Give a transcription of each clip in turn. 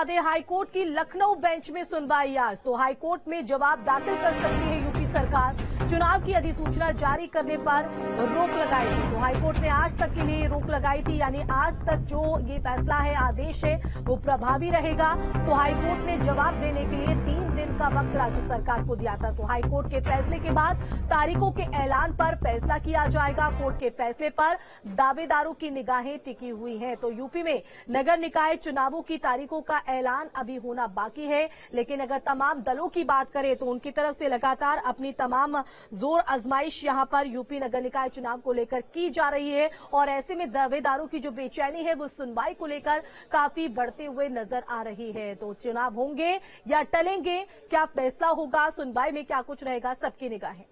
दें, हाईकोर्ट की लखनऊ बेंच में सुनवाई आज। तो हाईकोर्ट में जवाब दाखिल कर सकती है यूपी सरकार। चुनाव की अधिसूचना जारी करने पर रोक लगाई थी। तो हाईकोर्ट ने आज तक के लिए रोक लगाई थी, यानी आज तक जो ये फैसला है, आदेश है, वो प्रभावी रहेगा। तो हाईकोर्ट ने जवाब देने के लिए 3 दिन का वक्त राज्य सरकार को दिया था। तो हाईकोर्ट के फैसले के बाद तारीखों के ऐलान पर फैसला किया जाएगा। कोर्ट के फैसले पर दावेदारों की निगाहें टिकी हुई हैं। तो यूपी में नगर निकाय चुनावों की तारीखों का ऐलान अभी होना बाकी है, लेकिन अगर तमाम दलों की बात करें तो उनकी तरफ से लगातार अपनी तमाम जोर आजमाइश यहां पर यूपी नगर निकाय चुनाव को लेकर की जा रही है। और ऐसे में दावेदारों की जो बेचैनी है वो सुनवाई को लेकर काफी बढ़ते हुए नजर आ रही है। तो चुनाव होंगे या टलेंगे, क्या फैसला होगा, सुनवाई में क्या कुछ रहेगा, सबकी निगाहें।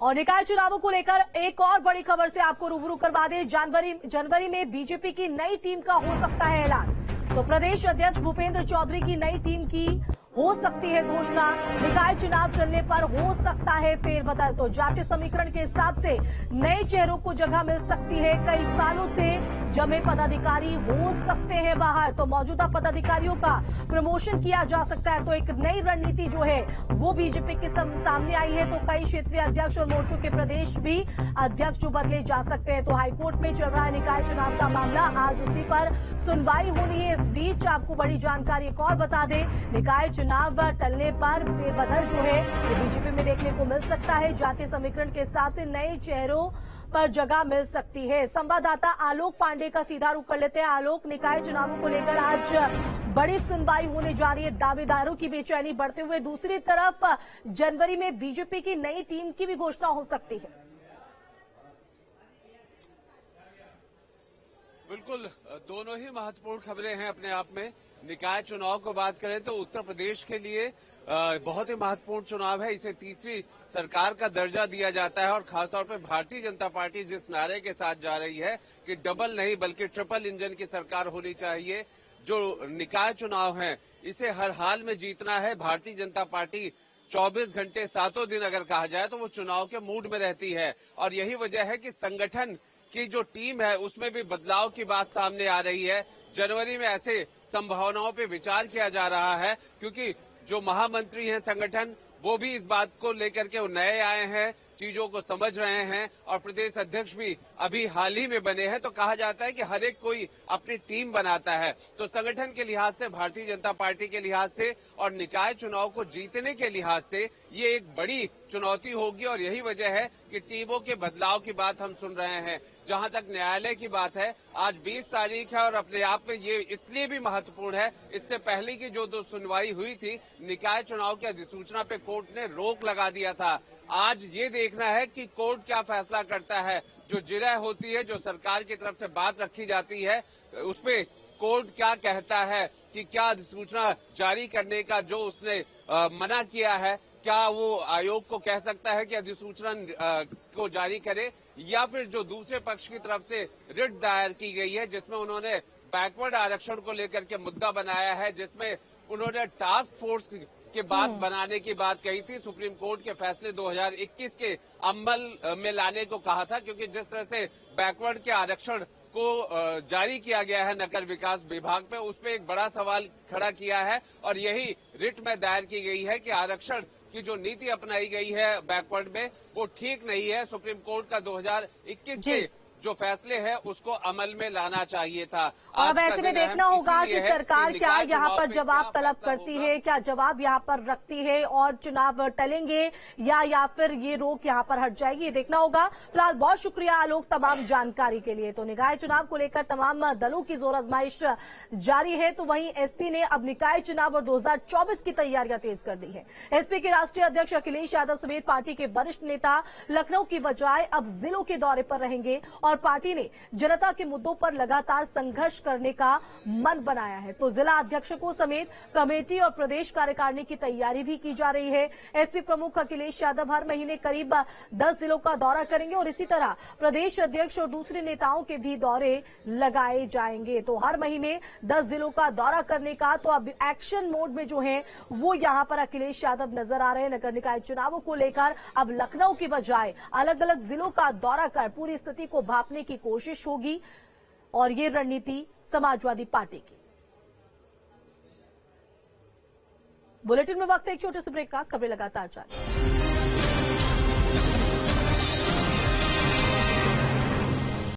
और निकाय चुनावों को लेकर एक और बड़ी खबर से आपको रूबरू करवा दें। जनवरी में बीजेपी की नई टीम का हो सकता है ऐलान। तो प्रदेश अध्यक्ष भूपेंद्र चौधरी की नई टीम की हो सकती है घोषणा। निकाय चुनाव चलने पर हो सकता है फेरबदल। तो जातीय समीकरण के हिसाब से नए चेहरों को जगह मिल सकती है। कई सालों से जमे पदाधिकारी हो सकते हैं बाहर। तो मौजूदा पदाधिकारियों का प्रमोशन किया जा सकता है। तो एक नई रणनीति जो है वो बीजेपी के सामने आई है। तो कई क्षेत्रीय अध्यक्ष और मोर्चों के प्रदेश भी अध्यक्ष जो बदले जा सकते हैं। तो हाईकोर्ट में चल रहा है निकाय चुनाव का मामला, आज उसी पर सुनवाई होनी है। इस बीच आपको बड़ी जानकारी एक और बता दें, निकाय चुनाव टलने पर फेरबदल जो है वो बीजेपी में देखने को मिल सकता है। जातीय समीकरण के हिसाब से नए चेहरों पर जगह मिल सकती है। संवाददाता आलोक पांडे का सीधा रुख कर लेते हैं। आलोक, निकाय चुनावों को लेकर आज बड़ी सुनवाई होने जा रही है, दावेदारों की बेचैनी बढ़ते हुए। दूसरी तरफ जनवरी में बीजेपी की नई टीम की भी घोषणा हो सकती है। बिल्कुल, दोनों ही महत्वपूर्ण खबरें हैं अपने आप में। निकाय चुनाव को बात करें तो उत्तर प्रदेश के लिए बहुत ही महत्वपूर्ण चुनाव है। इसे तीसरी सरकार का दर्जा दिया जाता है और खासतौर पर भारतीय जनता पार्टी जिस नारे के साथ जा रही है कि डबल नहीं बल्कि ट्रिपल इंजन की सरकार होनी चाहिए। जो निकाय चुनाव है इसे हर हाल में जीतना है। भारतीय जनता पार्टी 24 घंटे 7 दिन अगर कहा जाए तो वो चुनाव के मूड में रहती है। और यही वजह है कि संगठन की जो टीम है उसमें भी बदलाव की बात सामने आ रही है। जनवरी में ऐसे संभावनाओं पे विचार किया जा रहा है क्योंकि जो महामंत्री हैं संगठन वो भी इस बात को लेकर के नए आए हैं, चीजों को समझ रहे हैं और प्रदेश अध्यक्ष भी अभी हाल ही में बने हैं। तो कहा जाता है कि हर एक कोई अपनी टीम बनाता है। तो संगठन के लिहाज से, भारतीय जनता पार्टी के लिहाज से और निकाय चुनाव को जीतने के लिहाज से ये एक बड़ी चुनौती होगी। और यही वजह है कि टीमों के बदलाव की बात हम सुन रहे हैं। जहां तक न्यायालय की बात है, आज 20 तारीख है और अपने आप में ये इसलिए भी महत्वपूर्ण है, इससे पहले की जो 2 सुनवाई हुई थी निकाय चुनाव की अधिसूचना पे कोर्ट ने रोक लगा दिया था। आज ये देखना है कि कोर्ट क्या फैसला करता है। जो जिरह होती है, जो सरकार की तरफ से बात रखी जाती है, उसपे कोर्ट क्या कहता है कि क्या अधिसूचना जारी करने का जो उसने मना किया है, क्या वो आयोग को कह सकता है कि अधिसूचना को जारी करे, या फिर जो दूसरे पक्ष की तरफ से रिट दायर की गई है जिसमें उन्होंने बैकवर्ड आरक्षण को लेकर के मुद्दा बनाया है, जिसमें उन्होंने टास्क फोर्स के बात बनाने की बात कही थी। सुप्रीम कोर्ट के फैसले 2021 के अमल में लाने को कहा था क्योंकि जिस तरह से बैकवर्ड के आरक्षण को जारी किया गया है नगर विकास विभाग पे, उस पे एक बड़ा सवाल खड़ा किया है। और यही रिट में दायर की गई है कि आरक्षण की जो नीति अपनाई गई है बैकवर्ड में वो ठीक नहीं है। सुप्रीम कोर्ट का 2021 के जो फैसले हैं उसको अमल में लाना चाहिए था। और अब ऐसे में देखना होगा कि सरकार क्या यहाँ पर जवाब तलब करती है, क्या जवाब यहाँ पर रखती है और चुनाव टलेंगे या फिर ये रोक यहाँ पर हट जाएगी, ये देखना होगा। फिलहाल बहुत शुक्रिया आलोक तमाम जानकारी के लिए। तो निकाय चुनाव को लेकर तमाम दलों की जोर आजमाइश जारी है। तो वहीं एसपी ने अब निकाय चुनाव और 2024 की तैयारियां तेज कर दी है। एसपी के राष्ट्रीय अध्यक्ष अखिलेश यादव समेत पार्टी के वरिष्ठ नेता लखनऊ की बजाय अब जिलों के दौरे पर रहेंगे और पार्टी ने जनता के मुद्दों पर लगातार संघर्ष करने का मन बनाया है। तो जिला अध्यक्षों समेत कमेटी और प्रदेश कार्यकारिणी की तैयारी भी की जा रही है। एसपी प्रमुख अखिलेश यादव हर महीने करीब 10 जिलों का दौरा करेंगे और इसी तरह प्रदेश अध्यक्ष और दूसरे नेताओं के भी दौरे लगाए जाएंगे। तो हर महीने 10 जिलों का दौरा करने का तो अब एक्शन मोड में जो है वो यहां पर अखिलेश यादव नजर आ रहे हैं। नगर निकाय चुनावों को लेकर अब लखनऊ की बजाय अलग अलग जिलों का दौरा कर पूरी स्थिति को भांपने की कोशिश होगी और ये रणनीति समाजवादी पार्टी की। बुलेटिन में वक्त है एक छोटे से ब्रेक का, खबरें लगातार जारी।